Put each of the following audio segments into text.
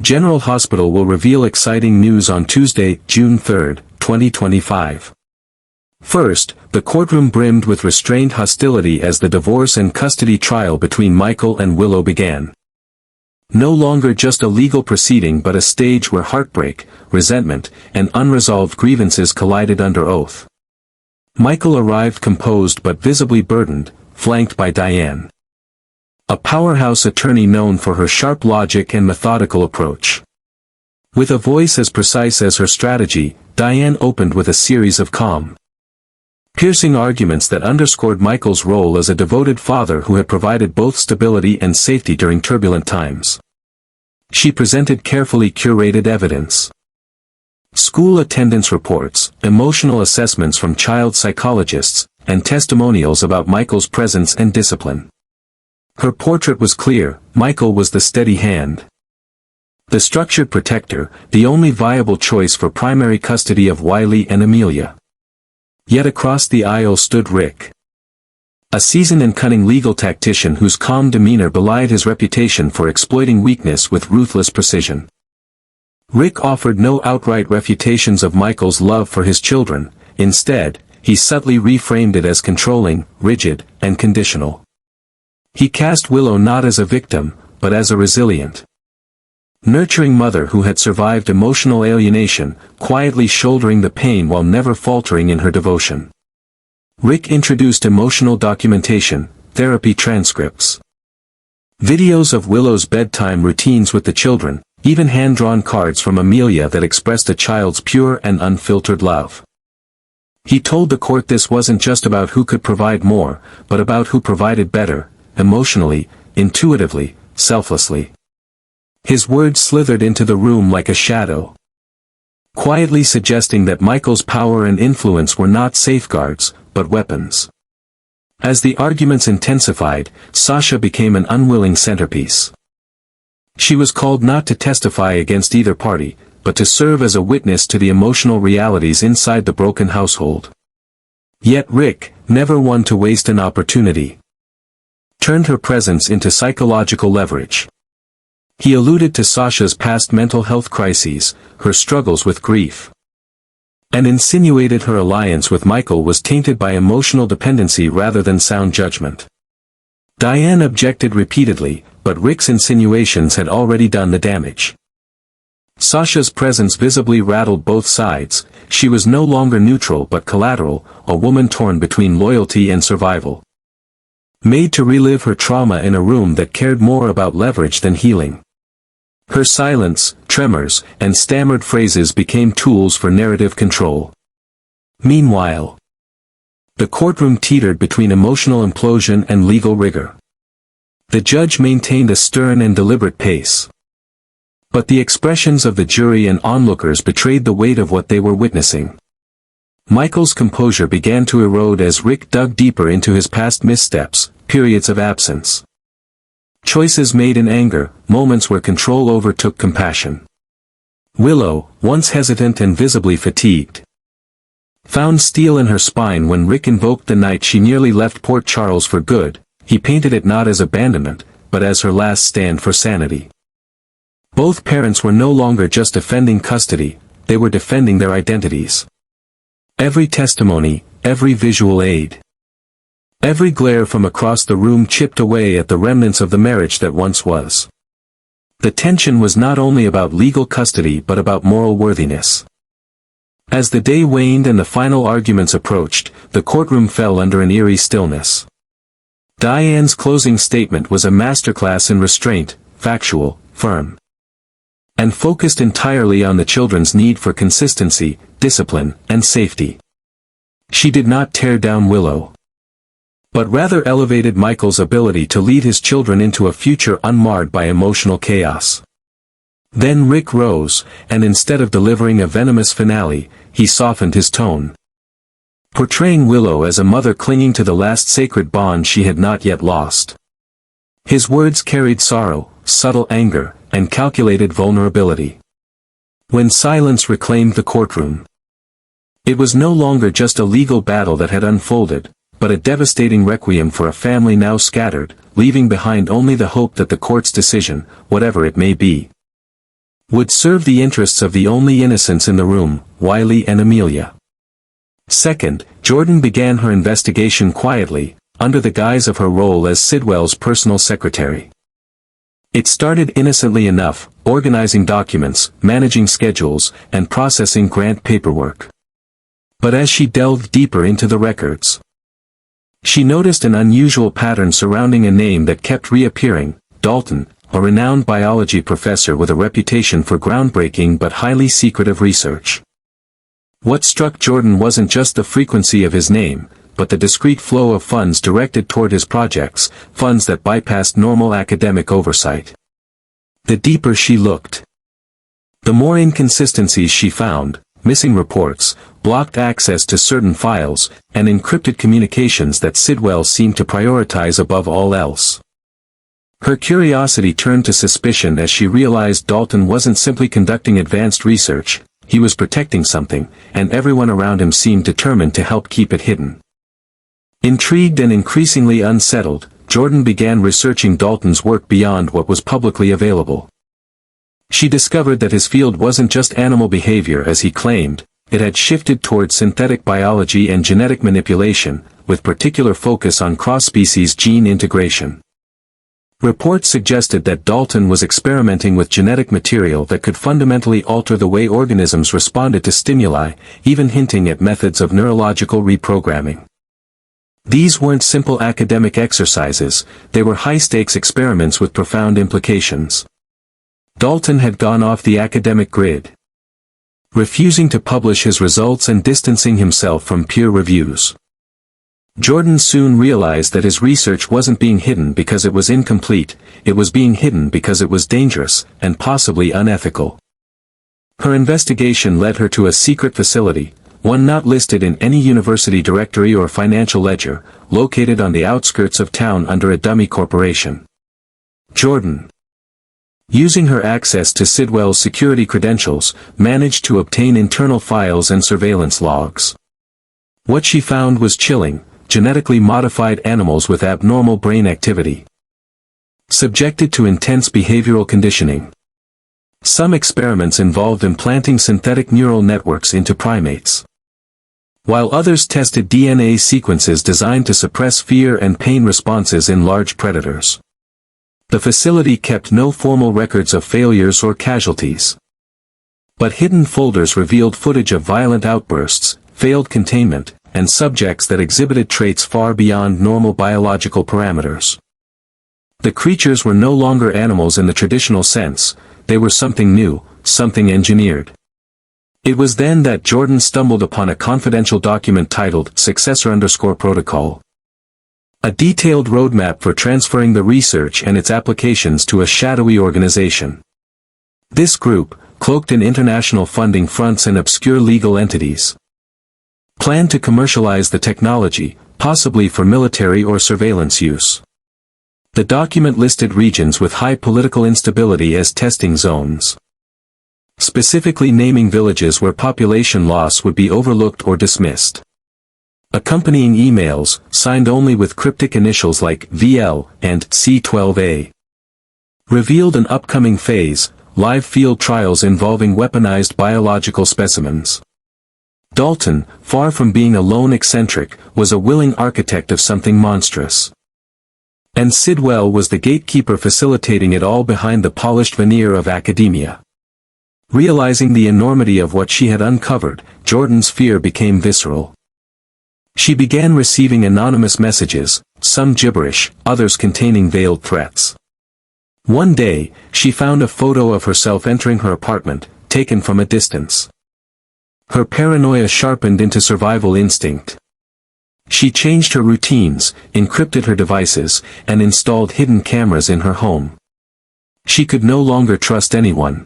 General Hospital will reveal exciting news on Tuesday, June 3, 2025. First, the courtroom brimmed with restrained hostility as the divorce and custody trial between Michael and Willow began. No longer just a legal proceeding but a stage where heartbreak, resentment, and unresolved grievances collided under oath. Michael arrived composed but visibly burdened, flanked by Diane, a powerhouse attorney known for her sharp logic and methodical approach. With a voice as precise as her strategy, Diane opened with a series of calm, piercing arguments that underscored Michael's role as a devoted father who had provided both stability and safety during turbulent times. She presented carefully curated evidence. School attendance reports, emotional assessments from child psychologists, and testimonials about Michael's presence and discipline. Her portrait was clear: Michael was the steady hand, the structured protector, the only viable choice for primary custody of Wiley and Amelia. Yet across the aisle stood Rick, a seasoned and cunning legal tactician whose calm demeanor belied his reputation for exploiting weakness with ruthless precision. Rick offered no outright refutations of Michael's love for his children. Instead, he subtly reframed it as controlling, rigid, and conditional. He cast Willow not as a victim, but as a resilient, nurturing mother who had survived emotional alienation, quietly shouldering the pain while never faltering in her devotion. Rick introduced emotional documentation, therapy transcripts, videos of Willow's bedtime routines with the children, even hand-drawn cards from Amelia that expressed a child's pure and unfiltered love. He told the court this wasn't just about who could provide more, but about who provided better, emotionally, intuitively, selflessly. His words slithered into the room like a shadow, quietly suggesting that Michael's power and influence were not safeguards, but weapons. As the arguments intensified, Sasha became an unwilling centerpiece. She was called not to testify against either party, but to serve as a witness to the emotional realities inside the broken household. Yet Rick, never one to waste an opportunity, turned her presence into psychological leverage. He alluded to Sasha's past mental health crises, her struggles with grief, and insinuated her alliance with Michael was tainted by emotional dependency rather than sound judgment. Diane objected repeatedly, but Rick's insinuations had already done the damage. Sasha's presence visibly rattled both sides. She was no longer neutral but collateral, a woman torn between loyalty and survival, made to relive her trauma in a room that cared more about leverage than healing. Her silence, tremors, and stammered phrases became tools for narrative control. Meanwhile, the courtroom teetered between emotional implosion and legal rigor. The judge maintained a stern and deliberate pace, but the expressions of the jury and onlookers betrayed the weight of what they were witnessing. Michael's composure began to erode as Rick dug deeper into his past missteps, periods of absence, choices made in anger, moments where control overtook compassion. Willow, once hesitant and visibly fatigued, found steel in her spine when Rick invoked the night she nearly left Port Charles for good. He painted it not as abandonment, but as her last stand for sanity. Both parents were no longer just defending custody, they were defending their identities. Every testimony, every visual aid, every glare from across the room chipped away at the remnants of the marriage that once was. The tension was not only about legal custody but about moral worthiness. As the day waned and the final arguments approached, the courtroom fell under an eerie stillness. Diane's closing statement was a masterclass in restraint, factual, firm, and focused entirely on the children's need for consistency, discipline, and safety. She did not tear down Willow, but rather elevated Michael's ability to lead his children into a future unmarred by emotional chaos. Then Rick rose, and instead of delivering a venomous finale, he softened his tone, portraying Willow as a mother clinging to the last sacred bond she had not yet lost. His words carried sorrow, subtle anger, and calculated vulnerability. When silence reclaimed the courtroom, it was no longer just a legal battle that had unfolded, but a devastating requiem for a family now scattered, leaving behind only the hope that the court's decision, whatever it may be, would serve the interests of the only innocents in the room, Wiley and Amelia. Second, Jordan began her investigation quietly, under the guise of her role as Sidwell's personal secretary. It started innocently enough, organizing documents, managing schedules, and processing grant paperwork. But as she delved deeper into the records, she noticed an unusual pattern surrounding a name that kept reappearing: Dalton, a renowned biology professor with a reputation for groundbreaking but highly secretive research. What struck Jordan wasn't just the frequency of his name, but the discreet flow of funds directed toward his projects, funds that bypassed normal academic oversight. The deeper she looked, the more inconsistencies she found: missing reports, blocked access to certain files, and encrypted communications that Sidwell seemed to prioritize above all else. Her curiosity turned to suspicion as she realized Dalton wasn't simply conducting advanced research, he was protecting something, and everyone around him seemed determined to help keep it hidden. Intrigued and increasingly unsettled, Jordan began researching Dalton's work beyond what was publicly available. She discovered that his field wasn't just animal behavior as he claimed, it had shifted towards synthetic biology and genetic manipulation, with particular focus on cross-species gene integration. Reports suggested that Dalton was experimenting with genetic material that could fundamentally alter the way organisms responded to stimuli, even hinting at methods of neurological reprogramming. These weren't simple academic exercises, they were high-stakes experiments with profound implications. Dalton had gone off the academic grid, refusing to publish his results and distancing himself from peer reviews. Jordan soon realized that his research wasn't being hidden because it was incomplete, it was being hidden because it was dangerous, and possibly unethical. Her investigation led her to a secret facility, one not listed in any university directory or financial ledger, located on the outskirts of town under a dummy corporation. Jordan, using her access to Sidwell's security credentials, managed to obtain internal files and surveillance logs. What she found was chilling: genetically modified animals with abnormal brain activity, subjected to intense behavioral conditioning. Some experiments involved implanting synthetic neural networks into primates, while others tested DNA sequences designed to suppress fear and pain responses in large predators. The facility kept no formal records of failures or casualties, but hidden folders revealed footage of violent outbursts, failed containment, and subjects that exhibited traits far beyond normal biological parameters. The creatures were no longer animals in the traditional sense, they were something new, something engineered. It was then that Jordan stumbled upon a confidential document titled Successor_Protocol. A detailed roadmap for transferring the research and its applications to a shadowy organization. This group, cloaked in international funding fronts and obscure legal entities, planned to commercialize the technology, possibly for military or surveillance use. The document listed regions with high political instability as testing zones, specifically naming villages where population loss would be overlooked or dismissed. Accompanying emails, signed only with cryptic initials like VL and C12A, revealed an upcoming phase: live field trials involving weaponized biological specimens. Dalton, far from being a lone eccentric, was a willing architect of something monstrous. And Sidwell was the gatekeeper facilitating it all behind the polished veneer of academia. Realizing the enormity of what she had uncovered, Jordan's fear became visceral. She began receiving anonymous messages, some gibberish, others containing veiled threats. One day, she found a photo of herself entering her apartment, taken from a distance. Her paranoia sharpened into survival instinct. She changed her routines, encrypted her devices, and installed hidden cameras in her home. She could no longer trust anyone,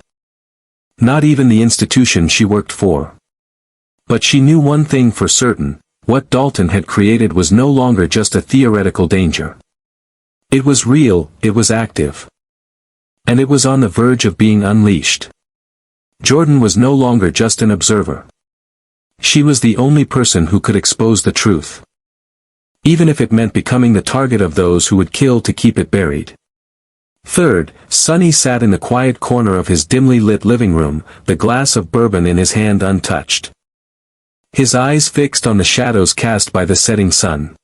not even the institution she worked for. But she knew one thing for certain: what Dalton had created was no longer just a theoretical danger. It was real, it was active. And it was on the verge of being unleashed. Jordan was no longer just an observer. She was the only person who could expose the truth, even if it meant becoming the target of those who would kill to keep it buried. Third, Sonny sat in the quiet corner of his dimly lit living room, the glass of bourbon in his hand untouched. His eyes fixed on the shadows cast by the setting sun.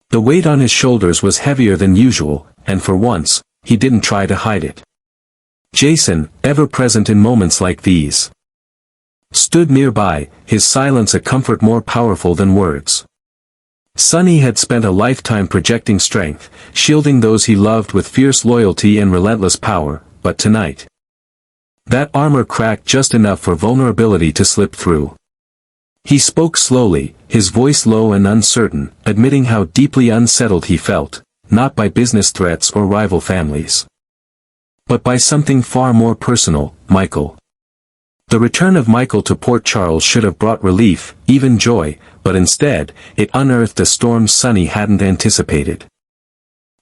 The weight on his shoulders was heavier than usual, and for once, he didn't try to hide it. Jason, ever present in moments like these, stood nearby, his silence a comfort more powerful than words. Sonny had spent a lifetime projecting strength, shielding those he loved with fierce loyalty and relentless power, but tonight, that armor cracked just enough for vulnerability to slip through. He spoke slowly, his voice low and uncertain, admitting how deeply unsettled he felt, not by business threats or rival families, but by something far more personal, Michael. The return of Michael to Port Charles should have brought relief, even joy, but instead, it unearthed a storm Sonny hadn't anticipated.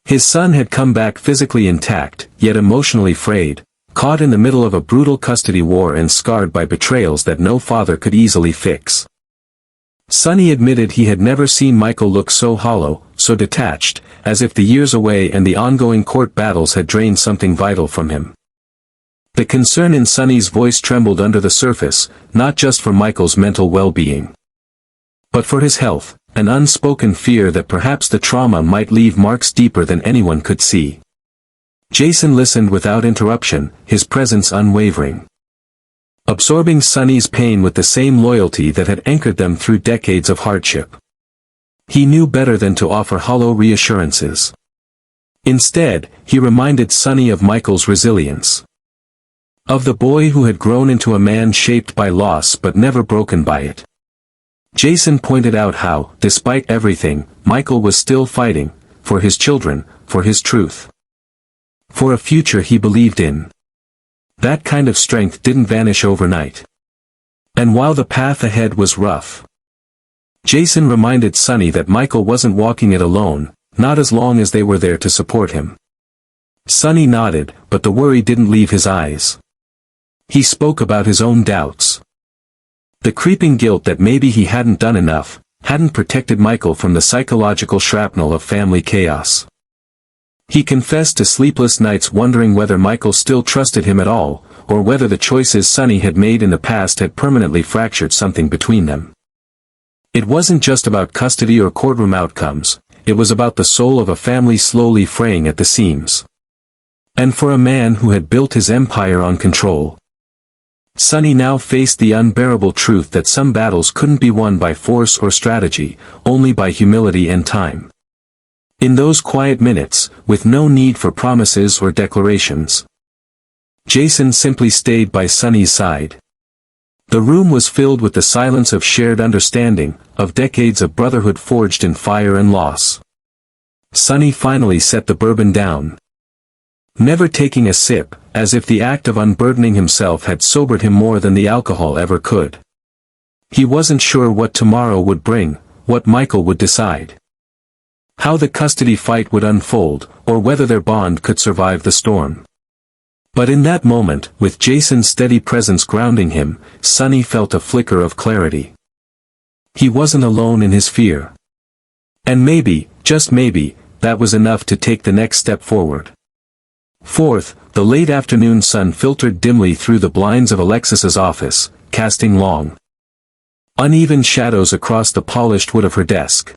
His son had come back physically intact, yet emotionally frayed, caught in the middle of a brutal custody war and scarred by betrayals that no father could easily fix. Sonny admitted he had never seen Michael look so hollow, so detached, as if the years away and the ongoing court battles had drained something vital from him. The concern in Sonny's voice trembled under the surface, not just for Michael's mental well-being, but for his health, an unspoken fear that perhaps the trauma might leave marks deeper than anyone could see. Jason listened without interruption, his presence unwavering, absorbing Sonny's pain with the same loyalty that had anchored them through decades of hardship. He knew better than to offer hollow reassurances. Instead, he reminded Sonny of Michael's resilience, of the boy who had grown into a man shaped by loss but never broken by it. Jason pointed out how, despite everything, Michael was still fighting, for his children, for his truth, for a future he believed in. That kind of strength didn't vanish overnight. And while the path ahead was rough, Jason reminded Sonny that Michael wasn't walking it alone, not as long as they were there to support him. Sonny nodded, but the worry didn't leave his eyes. He spoke about his own doubts, the creeping guilt that maybe he hadn't done enough, hadn't protected Michael from the psychological shrapnel of family chaos. He confessed to sleepless nights wondering whether Michael still trusted him at all, or whether the choices Sonny had made in the past had permanently fractured something between them. It wasn't just about custody or courtroom outcomes, it was about the soul of a family slowly fraying at the seams. And for a man who had built his empire on control, Sonny now faced the unbearable truth that some battles couldn't be won by force or strategy, only by humility and time. In those quiet minutes, with no need for promises or declarations, Jason simply stayed by Sonny's side. The room was filled with the silence of shared understanding, of decades of brotherhood forged in fire and loss. Sonny finally set the bourbon down, never taking a sip, as if the act of unburdening himself had sobered him more than the alcohol ever could. He wasn't sure what tomorrow would bring, what Michael would decide, how the custody fight would unfold, or whether their bond could survive the storm. But in that moment, with Jason's steady presence grounding him, Sonny felt a flicker of clarity. He wasn't alone in his fear. And maybe, just maybe, that was enough to take the next step forward. Fourth, the late afternoon sun filtered dimly through the blinds of Alexis's office, casting long, uneven shadows across the polished wood of her desk.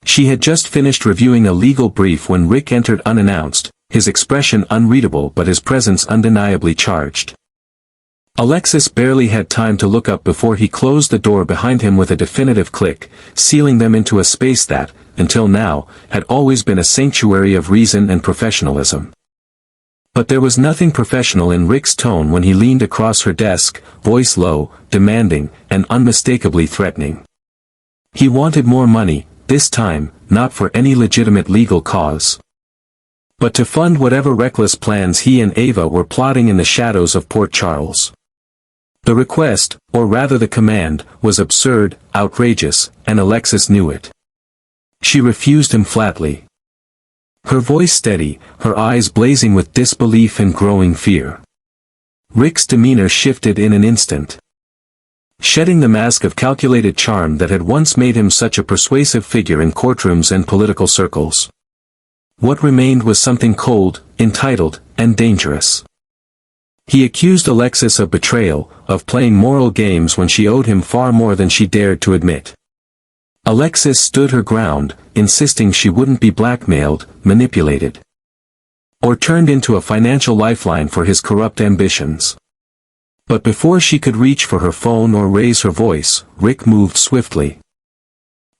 She had just finished reviewing a legal brief when Rick entered unannounced, his expression unreadable but his presence undeniably charged. Alexis barely had time to look up before he closed the door behind him with a definitive click, sealing them into a space that, until now, had always been a sanctuary of reason and professionalism. But there was nothing professional in Rick's tone when he leaned across her desk, voice low, demanding, and unmistakably threatening. He wanted more money, this time, not for any legitimate legal cause, but to fund whatever reckless plans he and Ava were plotting in the shadows of Port Charles. The request, or rather the command, was absurd, outrageous, and Alexis knew it. She refused him flatly, her voice steady, her eyes blazing with disbelief and growing fear. Rick's demeanor shifted in an instant, shedding the mask of calculated charm that had once made him such a persuasive figure in courtrooms and political circles. What remained was something cold, entitled, and dangerous. He accused Alexis of betrayal, of playing moral games when she owed him far more than she dared to admit. Alexis stood her ground, insisting she wouldn't be blackmailed, manipulated, or turned into a financial lifeline for his corrupt ambitions. But before she could reach for her phone or raise her voice, Rick moved swiftly,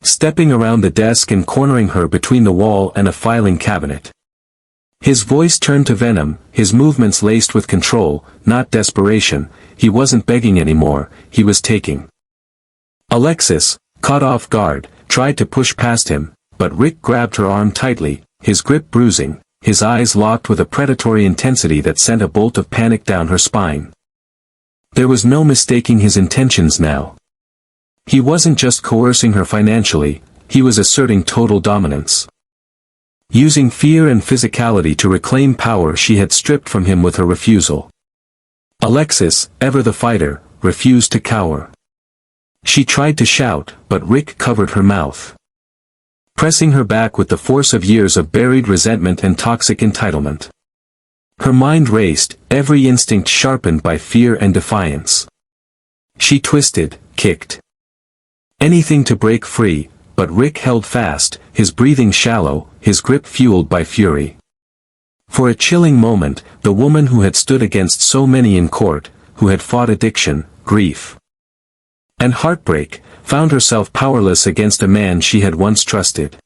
stepping around the desk and cornering her between the wall and a filing cabinet. His voice turned to venom, his movements laced with control, not desperation. He wasn't begging anymore, he was taking. Alexis, caught off guard, tried to push past him, but Rick grabbed her arm tightly, his grip bruising, his eyes locked with a predatory intensity that sent a bolt of panic down her spine. There was no mistaking his intentions now. He wasn't just coercing her financially, he was asserting total dominance. Using fear and physicality to reclaim power she had stripped from him with her refusal. Alexis, ever the fighter, refused to cower. She tried to shout, but Rick covered her mouth, pressing her back with the force of years of buried resentment and toxic entitlement. Her mind raced, every instinct sharpened by fear and defiance. She twisted, kicked. Anything to break free, but Rick held fast, his breathing shallow, his grip fueled by fury. For a chilling moment, the woman who had stood against so many in court, who had fought addiction, grief, and heartbreak, found herself powerless against a man she had once trusted.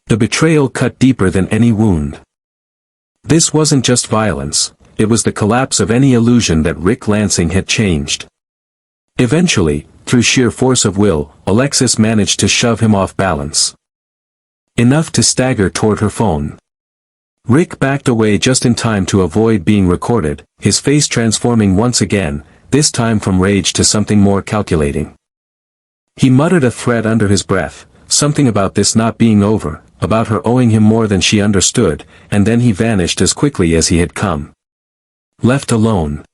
The betrayal cut deeper than any wound. This wasn't just violence, it was the collapse of any illusion that Rick Lansing had changed. Eventually, through sheer force of will, Alexis managed to shove him off balance, enough to stagger toward her phone. Rick backed away just in time to avoid being recorded, his face transforming once again, this time from rage to something more calculating. He muttered a threat under his breath, something about this not being over, about her owing him more than she understood, and then he vanished as quickly as he had come. Left alone,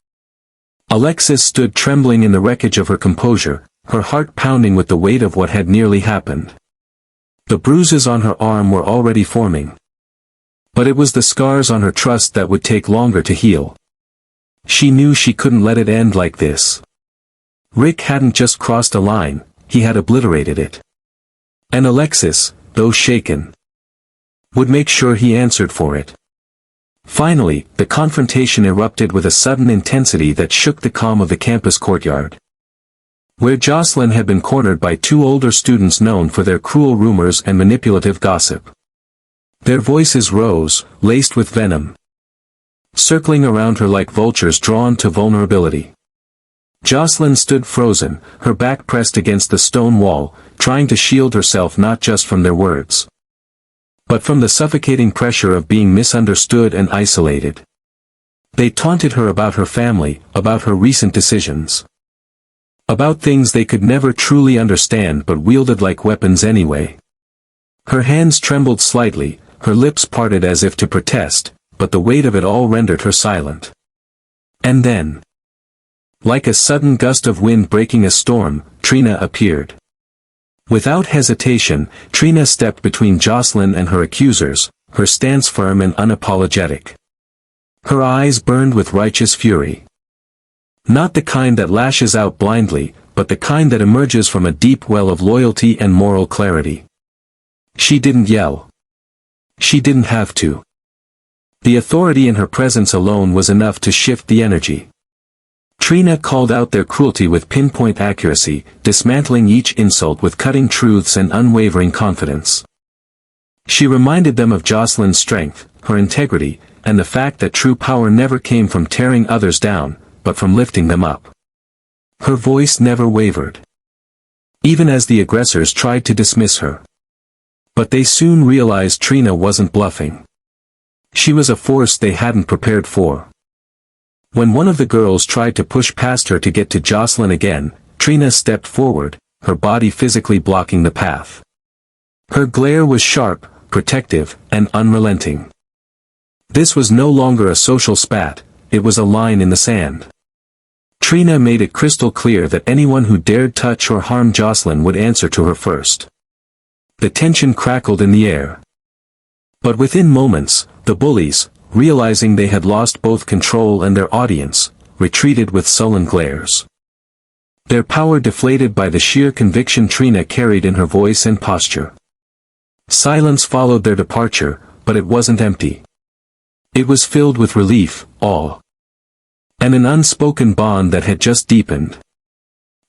Alexis stood trembling in the wreckage of her composure, her heart pounding with the weight of what had nearly happened. The bruises on her arm were already forming. But it was the scars on her trust that would take longer to heal. She knew she couldn't let it end like this. Rick hadn't just crossed a line, he had obliterated it. And Alexis, though shaken, would make sure he answered for it. Finally, the confrontation erupted with a sudden intensity that shook the calm of the campus courtyard, where Jocelyn had been cornered by two older students known for their cruel rumors and manipulative gossip. Their voices rose, laced with venom, circling around her like vultures drawn to vulnerability. Jocelyn stood frozen, her back pressed against the stone wall, trying to shield herself not just from their words, but from the suffocating pressure of being misunderstood and isolated. They taunted her about her family, about her recent decisions, about things they could never truly understand but wielded like weapons anyway. Her hands trembled slightly, her lips parted as if to protest, but the weight of it all rendered her silent. And then, like a sudden gust of wind breaking a storm, Trina appeared. Without hesitation, Trina stepped between Jocelyn and her accusers, her stance firm and unapologetic. Her eyes burned with righteous fury. Not the kind that lashes out blindly, but the kind that emerges from a deep well of loyalty and moral clarity. She didn't yell. She didn't have to. The authority in her presence alone was enough to shift the energy. Trina called out their cruelty with pinpoint accuracy, dismantling each insult with cutting truths and unwavering confidence. She reminded them of Jocelyn's strength, her integrity, and the fact that true power never came from tearing others down, but from lifting them up. Her voice never wavered, even as the aggressors tried to dismiss her. But they soon realized Trina wasn't bluffing. She was a force they hadn't prepared for. When one of the girls tried to push past her to get to Jocelyn again, Trina stepped forward, her body physically blocking the path. Her glare was sharp, protective, and unrelenting. This was no longer a social spat, it was a line in the sand. Trina made it crystal clear that anyone who dared touch or harm Jocelyn would answer to her first. The tension crackled in the air. But within moments, the bullies, realizing they had lost both control and their audience, retreated with sullen glares. Their power deflated by the sheer conviction Trina carried in her voice and posture. Silence followed their departure, but it wasn't empty. It was filled with relief, awe, and an unspoken bond that had just deepened.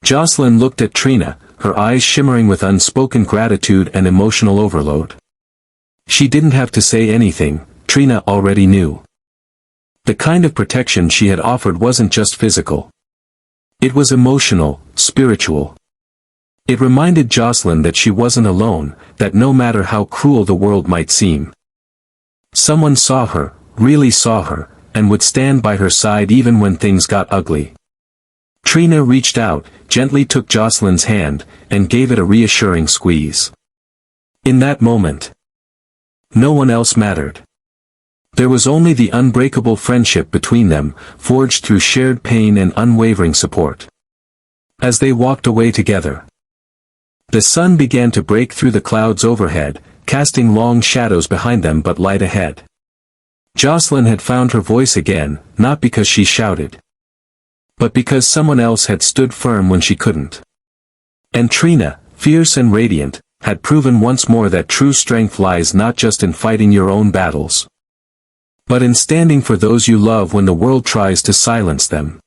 Jocelyn looked at Trina, her eyes shimmering with unspoken gratitude and emotional overload. She didn't have to say anything, Trina already knew. The kind of protection she had offered wasn't just physical. It was emotional, spiritual. It reminded Jocelyn that she wasn't alone, that no matter how cruel the world might seem, someone saw her, really saw her, and would stand by her side even when things got ugly. Trina reached out, gently took Jocelyn's hand, and gave it a reassuring squeeze. In that moment, no one else mattered. There was only the unbreakable friendship between them, forged through shared pain and unwavering support. As they walked away together, the sun began to break through the clouds overhead, casting long shadows behind them but light ahead. Jocelyn had found her voice again, not because she shouted, but because someone else had stood firm when she couldn't. And Trina, fierce and radiant, had proven once more that true strength lies not just in fighting your own battles, but in standing for those you love when the world tries to silence them.